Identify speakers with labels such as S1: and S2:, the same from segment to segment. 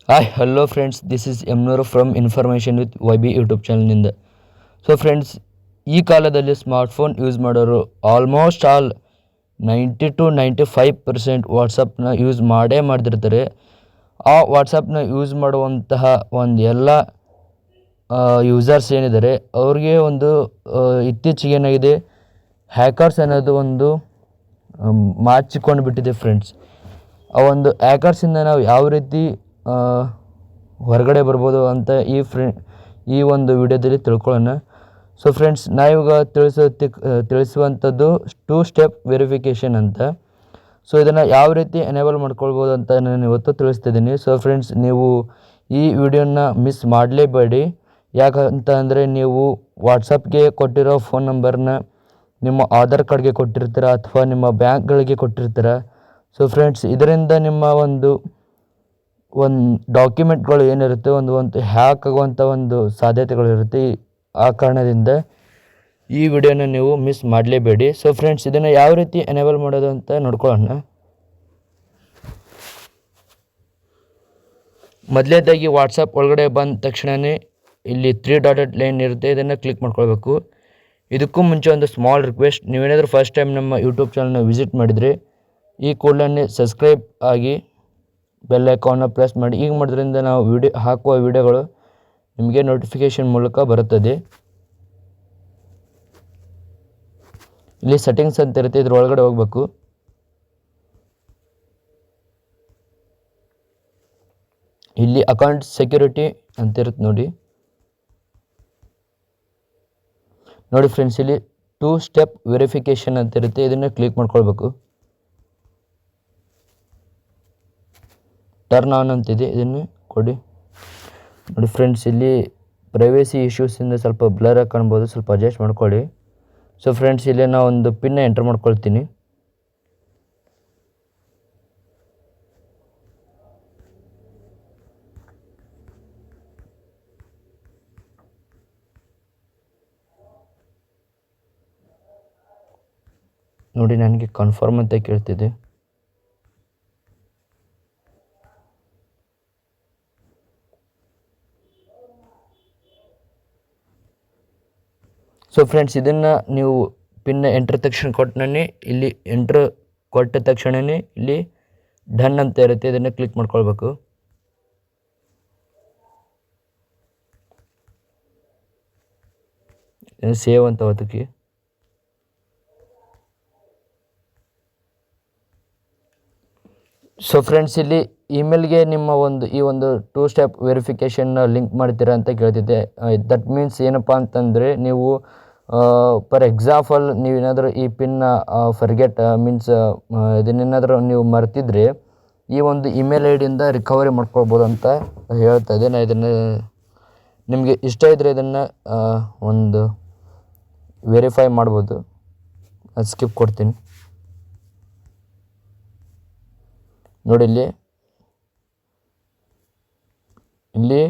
S1: Hi, hello friends. This is Emnur from Information with YB YouTube ಚಾನಲ್ನಿಂದ. So friends, ಈ ಕಾಲದಲ್ಲಿ smartphone use ಮಾಡೋರು almost all 90 to 95% ವಾಟ್ಸಪ್ನ use ಮಾಡ್ತಿರ್ತಾರೆ. ಆ ವಾಟ್ಸಪ್ನ ಯೂಸ್ ಮಾಡುವಂತಹ ಎಲ್ಲ ಯೂಸರ್ಸ್ ಏನಿದ್ದಾರೆ ಅವ್ರಿಗೆ ಇತ್ತೀಚೆಗೆ ಏನಾಗಿದೆ, ಹ್ಯಾಕರ್ಸ್ ಅನ್ನೋದು ಮಾಚಿಕೊಂಡು ಬಿಟ್ಟಿದೆ ಫ್ರೆಂಡ್ಸ್. ಆ ಹ್ಯಾಕರ್ಸಿಂದ ನಾವು ಯಾವ ರೀತಿ ಹೊರಗಡೆ ಬರ್ಬೋದು ಅಂತ ಈ ವಿಡಿಯೋದಲ್ಲಿ ತಿಳ್ಕೊಳ್ಳೋಣ. ಸೊ ಫ್ರೆಂಡ್ಸ್, ನಾವಿವಾಗ ತಿಳಿಸುವಂಥದ್ದು 2 ಸ್ಟೆಪ್ ವೆರಿಫಿಕೇಷನ್ ಅಂತ. ಸೊ ಇದನ್ನು ಯಾವ ರೀತಿ ಎನೇಬಲ್ ಮಾಡ್ಕೊಳ್ಬೋದು ಅಂತ ನಾನು ಇವತ್ತು ತಿಳಿಸ್ತಿದ್ದೀನಿ. ಸೊ ಫ್ರೆಂಡ್ಸ್, ನೀವು ಈ ವಿಡಿಯೋನ ಮಿಸ್ ಮಾಡಲೇಬೇಡಿ. ಯಾಕಂತ ಅಂದರೆ ನೀವು ವಾಟ್ಸಪ್ಗೆ ಕೊಟ್ಟಿರೋ ಫೋನ್ ನಂಬರ್ನ ನಿಮ್ಮ ಆಧಾರ್ ಕಾರ್ಡ್ಗೆ ಕೊಟ್ಟಿರ್ತೀರ ಅಥವಾ ನಿಮ್ಮ ಬ್ಯಾಂಕ್ಗಳಿಗೆ ಕೊಟ್ಟಿರ್ತೀರ. ಸೊ ಫ್ರೆಂಡ್ಸ್, ಇದರಿಂದ ನಿಮ್ಮ ಡಾಕ್ಯುಮೆಂಟ್ಗಳು ಏನಿರುತ್ತೆ ಹ್ಯಾಕ್ ಆಗುವಂಥ ಸಾಧ್ಯತೆಗಳಿರುತ್ತೆ. ಆ ಕಾರಣದಿಂದ ಈ ವಿಡಿಯೋನ ನೀವು ಮಿಸ್ ಮಾಡಲೇಬೇಡಿ. ಸೊ ಫ್ರೆಂಡ್ಸ್, ಇದನ್ನು ಯಾವ ರೀತಿ ಎನೇಬಲ್ ಮಾಡೋದು ಅಂತ ನೋಡ್ಕೊಳ್ಳೋಣ. ಮೊದಲನೇದಾಗಿ ವಾಟ್ಸಪ್ ಒಳಗಡೆ ಬಂದ ತಕ್ಷಣವೇ ಇಲ್ಲಿ 3 ಡಾಟೆಡ್ ಲೈನ್ ಇರುತ್ತೆ, ಇದನ್ನು ಕ್ಲಿಕ್ ಮಾಡ್ಕೊಳ್ಬೇಕು. ಇದಕ್ಕೂ ಮುಂಚೆ ಒಂದು ಸ್ಮಾಲ್ ರಿಕ್ವೆಸ್ಟ್, ನೀವೇನಾದರೂ ಫಸ್ಟ್ ಟೈಮ್ ನಮ್ಮ ಯೂಟ್ಯೂಬ್ ಚಾನಲ್ನ ವಿಸಿಟ್ ಮಾಡಿದರೆ ಈ ಕೂಡಲೇ ಸಬ್ಸ್ಕ್ರೈಬ್ ಆಗಿ ಬೆಲ್ ಐಕಾನ್ನ ಪ್ರೆಸ್ ಮಾಡಿ. ಈಗ ಮಾಡೋದ್ರಿಂದ ನಾವು ಹಾಕುವ ವಿಡಿಯೋಗಳು ನಿಮಗೆ ನೋಟಿಫಿಕೇಷನ್ ಮೂಲಕ ಬರುತ್ತದೆ. ಇಲ್ಲಿ ಸೆಟ್ಟಿಂಗ್ಸ್ ಅಂತ ಇರುತ್ತೆ, ಇದ್ರ ಒಳಗಡೆ ಹೋಗಬೇಕು. ಇಲ್ಲಿ ಅಕೌಂಟ್ ಸೆಕ್ಯೂರಿಟಿ ಅಂತ ಇರುತ್ತೆ ನೋಡಿ ಫ್ರೆಂಡ್ಸ್, ಇಲ್ಲಿ 2 ಸ್ಟೆಪ್ ವೆರಿಫಿಕೇಷನ್ ಅಂತ ಇರುತ್ತೆ, ಇದನ್ನು ಕ್ಲಿಕ್ ಮಾಡ್ಕೊಳ್ಬೇಕು. ಟರ್ನ್ ಆನ್ ಅಂತಿದೆ, ಇದನ್ನು ಕೊಡಿ. ನೋಡಿ ಫ್ರೆಂಡ್ಸ್, ಇಲ್ಲಿ ಪ್ರೈವೇಸಿ ಇಶ್ಯೂಸಿಂದ ಸ್ವಲ್ಪ ಬ್ಲರ್ ಆಗಿ ಕಾಣ್ಬೋದು, ಸ್ವಲ್ಪ ಅಡ್ಜಸ್ಟ್ ಮಾಡ್ಕೊಳ್ಳಿ. ಸೊ ಫ್ರೆಂಡ್ಸ್, ಇಲ್ಲಿ ನಾನು ಪಿನ್ನ ಎಂಟರ್ ಮಾಡ್ಕೊಳ್ತೀನಿ. ನೋಡಿ, ನನಗೆ ಕನ್ಫರ್ಮ್ ಅಂತ ಕೇಳ್ತಿದೆ. ಸೊ ಫ್ರೆಂಡ್ಸ್, ಇದನ್ನು ನೀವು ಪಿನ್ ಎಂಟ್ರ್ ತಕ್ಷಣ ಇಲ್ಲಿ ಎಂಟ್ರ್ ಕೊಟ್ಟ ತಕ್ಷಣವೇ ಇಲ್ಲಿ ಡನ್ ಅಂತ ಇರುತ್ತೆ, ಇದನ್ನು ಕ್ಲಿಕ್ ಮಾಡ್ಕೊಳ್ಬೇಕು. ಸೇವ್ ಅಂತ ಒತ್ತಕ್ಕೆ. ಸೊ ಫ್ರೆಂಡ್ಸ್, ಇಲ್ಲಿ ಇಮೇಲ್ಗೆ ನಿಮ್ಮ ಈ 2 ಸ್ಟೆಪ್ ವೆರಿಫಿಕೇಷನ್ನ ಲಿಂಕ್ ಮಾಡ್ತೀರಾ ಅಂತ ಕೇಳ್ತಿದ್ದೆ. ದಟ್ ಮೀನ್ಸ್ ಏನಪ್ಪ ಅಂತಂದರೆ, ನೀವು ಫಾರ್ ಎಕ್ಸಾಂಪಲ್ ನೀವೇನಾದರೂ ಈ ಪಿನ್ನ ಫರ್ಗೆಟ್ ಮೀನ್ಸ್ ಇದನ್ನೇನಾದರೂ ನೀವು ಮರ್ತಿದ್ರೆ ಈ ಇಮೇಲ್ ಐ ಡಿಯಿಂದ ರಿಕವರಿ ಮಾಡ್ಕೊಳ್ಬೋದು ಅಂತ ಹೇಳ್ತಾ ಇದೆ. ನಾನು ಇದನ್ನು ನಿಮಗೆ ಇಷ್ಟ ಇದ್ದರೆ ಇದನ್ನು ವೆರಿಫೈ ಮಾಡ್ಬೋದು. ಅದು ಸ್ಕಿಪ್ ಕೊಡ್ತೀನಿ. ನೋಡಿ, ಇಲ್ಲಿ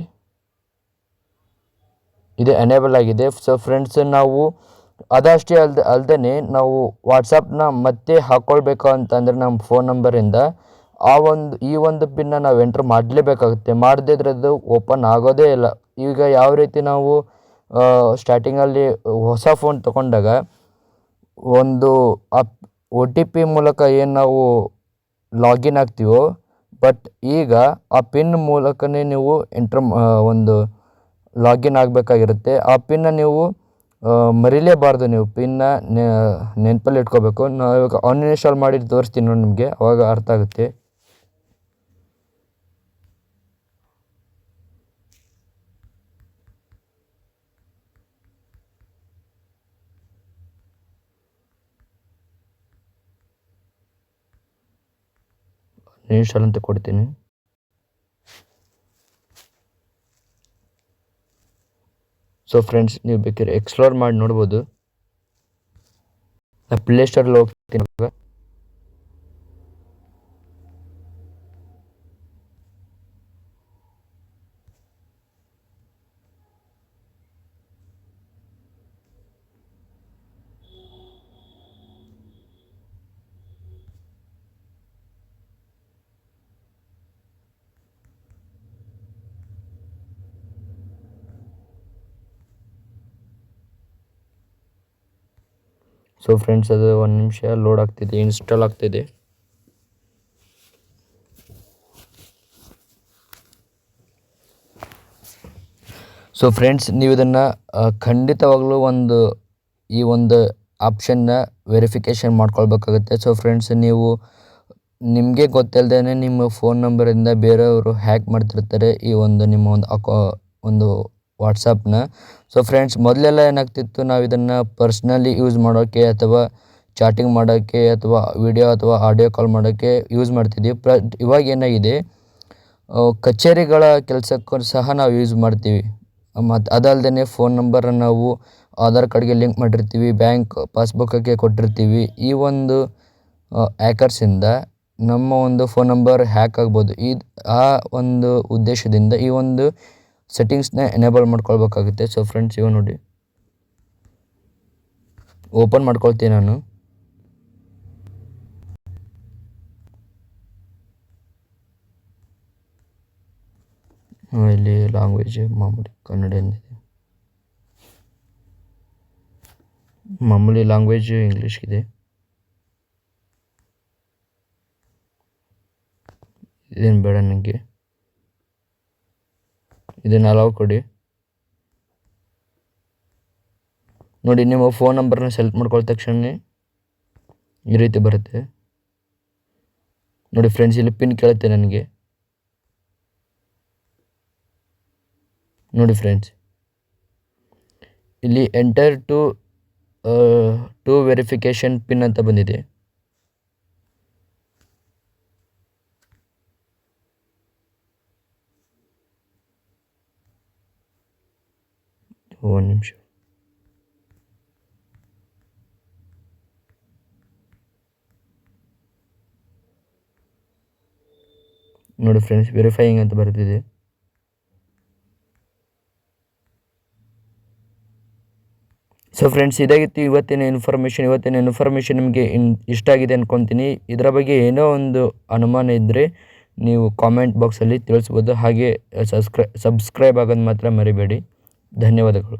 S1: ಇದು ಎನೇಬಲ್ ಆಗಿದೆ. ಸೊ ಫ್ರೆಂಡ್ಸ್, ನಾವು ಅದಷ್ಟೇ ಅಲ್ಲದೆ ನಾವು ವಾಟ್ಸಪ್ನ ಮತ್ತೆ ಹಾಕ್ಕೊಳ್ಬೇಕು ಅಂತಂದರೆ ನಮ್ಮ ಫೋನ್ ನಂಬರಿಂದ ಈ ಪಿನ್ನ ನಾವು ಎಂಟ್ರ್ ಮಾಡಲೇಬೇಕಾಗುತ್ತೆ. ಮಾಡದಿದ್ರೆ ಅದು ಓಪನ್ ಆಗೋದೇ ಇಲ್ಲ. ಈಗ ಯಾವ ರೀತಿ ನಾವು ಸ್ಟಾರ್ಟಿಂಗಲ್ಲಿ ಹೊಸ ಫೋನ್ ತೊಗೊಂಡಾಗ OTP ಮೂಲಕ ಏನು ನಾವು ಲಾಗಿನ್ ಆಗ್ತೀವೋ, ಬಟ್ ಈಗ ಆ ಪಿನ್ ಮೂಲಕನೇ ನೀವು ಲಾಗಿನ್ ಆಗಬೇಕಾಗಿರುತ್ತೆ. ಆ ಪಿನ್ನ ನೀವು ಮರಿಲೇಬಾರ್ದು. ನೀವು ಪಿನ್ನ ನೆನಪಲ್ಲಿ ಇಟ್ಕೋಬೇಕು. ನಾವು ಇವಾಗ ಅನ್ಇನ್ಸ್ಟಾಲ್ ಮಾಡಿ ತೋರಿಸ್ತೀನಿ ನೋಡಿ, ನಿಮಗೆ ಅವಾಗ ಅರ್ಥ ಆಗುತ್ತೆ. ಇನ್ಸ್ಟಾಲ್ ಅಂತ ಕೊಡ್ತೀನಿ. ಸೊ ಫ್ರೆಂಡ್ಸ್, ನೀವು ಬೇಕಾದ್ರೆ ಎಕ್ಸ್ಪ್ಲೋರ್ ಮಾಡಿ ನೋಡ್ಬೋದು. ನಾನು ಪ್ಲೇಸ್ಟೋರಲ್ಲಿ ಹೋಗ್ತೀನಿ. ಸೊ ಫ್ರೆಂಡ್ಸ್ ಅದು ಒಂದು ನಿಮಿಷ ಲೋಡ್ ಆಗ್ತಿದೆ, ಇನ್ಸ್ಟಾಲ್ ಆಗ್ತಿದೆ. ಸೊ ಫ್ರೆಂಡ್ಸ್, ನೀವು ಇದನ್ನು ಖಂಡಿತವಾಗ್ಲೂ ಈ ಒಂದು ಆಪ್ಷನ್ನ ವೆರಿಫಿಕೇಷನ್ ಮಾಡ್ಕೊಳ್ಬೇಕಾಗುತ್ತೆ. ಸೊ ಫ್ರೆಂಡ್ಸ್, ನೀವು ನಿಮಗೆ ಗೊತ್ತಿಲ್ಲದೇ ನಿಮ್ಮ ಫೋನ್ ನಂಬರಿಂದ ಬೇರೆಯವರು ಹ್ಯಾಕ್ ಮಾಡ್ತಿರ್ತಾರೆ ಈ ನಿಮ್ಮ ಒಂದು ವಾಟ್ಸಪ್ನ. ಸೊ ಫ್ರೆಂಡ್ಸ್, ಮೊದಲೆಲ್ಲ ಏನಾಗ್ತಿತ್ತು, ನಾವು ಇದನ್ನು ಪರ್ಸ್ನಲಿ ಯೂಸ್ ಮಾಡೋಕ್ಕೆ ಅಥವಾ ಚಾಟಿಂಗ್ ಮಾಡೋಕ್ಕೆ ಅಥವಾ ವಿಡಿಯೋ ಅಥವಾ ಆಡಿಯೋ ಕಾಲ್ ಮಾಡೋಕ್ಕೆ ಯೂಸ್ ಮಾಡ್ತಿದ್ವಿ. ಇವಾಗ ಏನಾಗಿದೆ, ಕಚೇರಿಗಳ ಕೆಲಸಕ್ಕೂ ಸಹ ನಾವು ಯೂಸ್ ಮಾಡ್ತೀವಿ. ಮತ್ತು ಅದಲ್ಲದೆ ಫೋನ್ ನಂಬರನ್ನು ನಾವು ಆಧಾರ್ ಕಾರ್ಡ್ಗೆ ಲಿಂಕ್ ಮಾಡಿರ್ತೀವಿ, ಬ್ಯಾಂಕ್ ಪಾಸ್ಬುಕ್ಕಿಗೆ ಕೊಟ್ಟಿರ್ತೀವಿ. ಈ ಒಂದು ಹ್ಯಾಕರ್ಸಿಂದ ನಮ್ಮ ಒಂದು ಫೋನ್ ನಂಬರ್ ಹ್ಯಾಕ್ ಆಗ್ಬೋದು. ಆ ಒಂದು ಉದ್ದೇಶದಿಂದ ಈ ಒಂದು ಸೆಟ್ಟಿಂಗ್ಸ್ನ ಎನೇಬಲ್ ಮಾಡ್ಕೊಳ್ಬೇಕಾಗುತ್ತೆ. ಸೊ ಫ್ರೆಂಡ್ಸ್, ಇವಾಗ ನೋಡಿ, ಓಪನ್ ಮಾಡ್ಕೊಳ್ತೀನಿ ನಾನು. ಇಲ್ಲಿ ಲ್ಯಾಂಗ್ವೇಜ್ ಮಾಮೂಲಿ ಕನ್ನಡ ಎಂದಿದೆ, ಮಾಮೂಲಿ ಲ್ಯಾಂಗ್ವೇಜ್ ಇಂಗ್ಲೀಷ್ ಇದೆ. ಇದೇನು ಬೇಡ ನನಗೆ, ಇದನ್ನು ಅಲೌ ಕೊಡಿ. ನೋಡಿ, ನಿಮ್ಮ ಫೋನ್ ನಂಬರ್ನ ಸೆಲೆಕ್ಟ್ ಮಾಡ್ಕೊಳ್ಳೋ ತಕ್ಷಣ ಈ ರೀತಿ ಬರುತ್ತೆ. ನೋಡಿ ಫ್ರೆಂಡ್ಸ್, ಇಲ್ಲಿ ಪಿನ್ ಕೇಳುತ್ತೆ ನನಗೆ. ನೋಡಿ ಫ್ರೆಂಡ್ಸ್, ಇಲ್ಲಿ ಎಂಟರ್ ಟು ವೆರಿಫಿಕೇಷನ್ ಪಿನ್ ಅಂತ ಬಂದಿದೆ. ಒಂದು ನಿಮಿಷ. ನೋಡಿ ಫ್ರೆಂಡ್ಸ್, ವೆರಿಫೈಯಿಂಗ್ ಅಂತ ಬರ್ತಿದೆ. ಸೊ ಫ್ರೆಂಡ್ಸ್, ಇದಾಗಿತ್ತು ಇವತ್ತಿನ ಇನ್ಫಾರ್ಮೇಷನ್ ನಿಮಗೆ ಇಷ್ಟ ಆಗಿದೆ ಅಂದ್ಕೊತೀನಿ. ಇದರ ಬಗ್ಗೆ ಏನೋ ಒಂದು ಅನುಮಾನ ಇದ್ದರೆ ನೀವು ಕಾಮೆಂಟ್ ಬಾಕ್ಸಲ್ಲಿ ತಿಳಿಸ್ಬೋದು. ಹಾಗೆ ಸಬ್ಸ್ಕ್ರೈಬ್ ಆಗೋದು ಮಾತ್ರ ಮರಿಬೇಡಿ. ಧನ್ಯವಾದಗಳು.